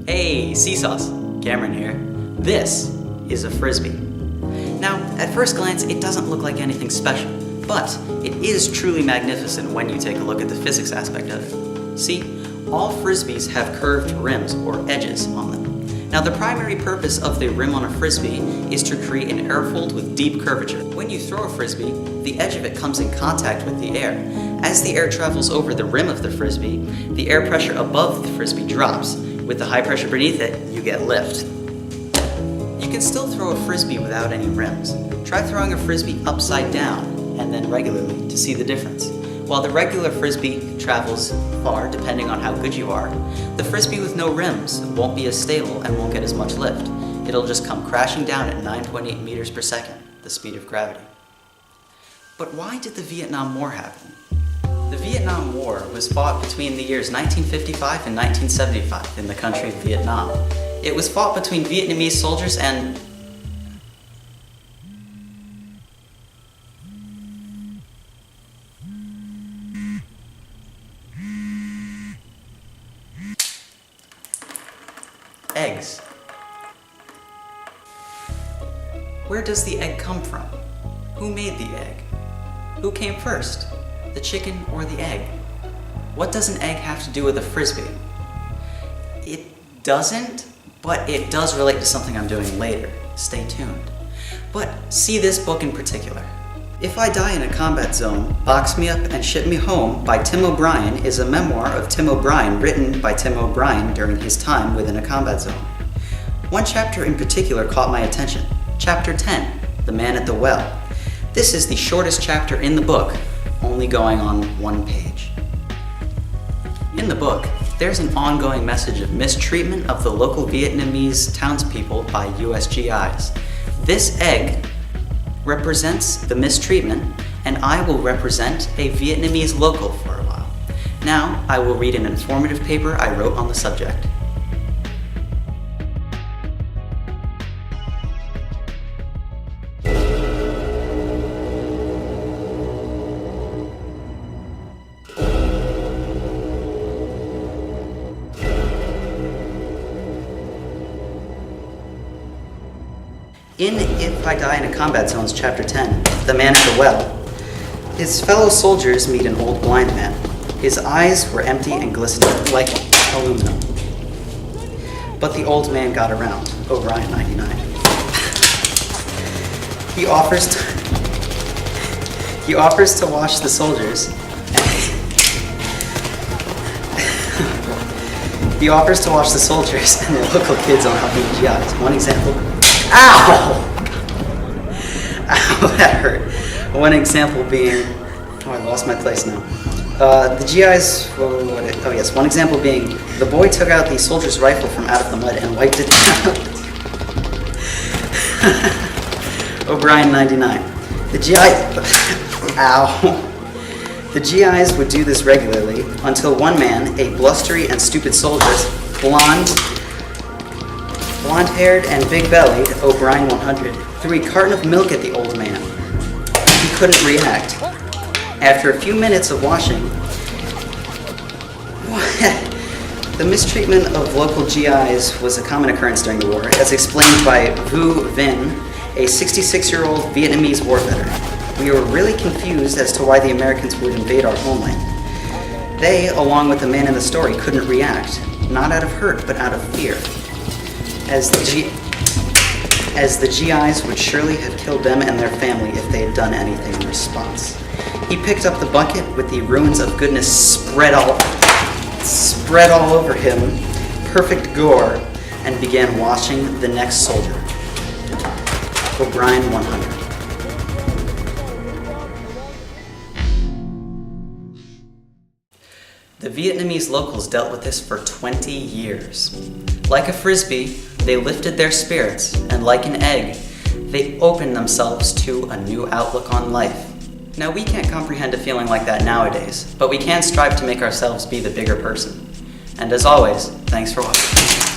Hey, Seesaws, Cameron here. This is a Frisbee. Now, at first glance, it doesn't look like anything special, but it is truly magnificent when you take a look at the physics aspect of it. See, all Frisbees have curved rims or edges on them. Now, the primary purpose of the rim on a Frisbee is to create an airfold with deep curvature. When you throw a Frisbee, the edge of it comes in contact with the air. As the air travels over the rim of the Frisbee, the air pressure above the Frisbee drops. With the high pressure beneath it, you get lift. You can still throw a Frisbee without any rims. Try throwing a Frisbee upside down and then regularly to see the difference. While the regular Frisbee travels far depending on how good you are, the Frisbee with no rims won't be as stable and won't get as much lift. It'll just come crashing down at 9.8 meters per second, the speed of gravity. But why did the Vietnam War happen? The Vietnam War was fought between the years 1955 and 1975 in the country of Vietnam. It was fought between Vietnamese soldiers and eggs. Where does the egg come from? Who made the egg? Who came first? The chicken or the egg? What does an egg have to do with a Frisbee? It doesn't, but it does relate to something I'm doing later. Stay tuned. But see this book in particular. If I Die in a Combat Zone, Box Me Up and Ship Me Home by Tim O'Brien is a memoir of Tim O'Brien written by Tim O'Brien during his time within a combat zone. One chapter in particular caught my attention. Chapter 10, The Man at the Well. This is the shortest chapter in the book, only going on one page. In the book, there's an ongoing message of mistreatment of the local Vietnamese townspeople by US GIs. This egg represents the mistreatment, and I will represent a Vietnamese local for a while. Now, I will read an informative paper I wrote on the subject. In If I Die in a Combat Zone's Chapter 10, The Man at the Well, his fellow soldiers meet an old blind man. His eyes were empty and glistening like aluminum. But the old man got around, O'Brien 99. He offers to wash the soldiers. He offers to watch the soldiers and their local kids on helping GIs. One example. Ow! Ow, that hurt. One example being, I lost my place now. The GIs, one example being, the boy took out the soldier's rifle from out of the mud and wiped it down. O'Brien 99. The GIs would do this regularly until one man, a blustery and stupid soldier, blonde-haired and big-bellied, O'Brien 100, threw a carton of milk at the old man. He couldn't react. After a few minutes of washing, the mistreatment of local GIs was a common occurrence during the war, as explained by Vu Vinh, a 66-year-old Vietnamese war veteran. We were really confused as to why the Americans would invade our homeland. They, along with the man in the story, couldn't react, not out of hurt, but out of fear. As the GIs would surely have killed them and their family if they had done anything in response. He picked up the bucket with the ruins of goodness spread all over him, perfect gore, and began washing the next soldier. O'Brien 100. The Vietnamese locals dealt with this for 20 years. Like a Frisbee, they lifted their spirits, and like an egg, they opened themselves to a new outlook on life. Now, we can't comprehend a feeling like that nowadays, but we can strive to make ourselves be the bigger person. And as always, thanks for watching.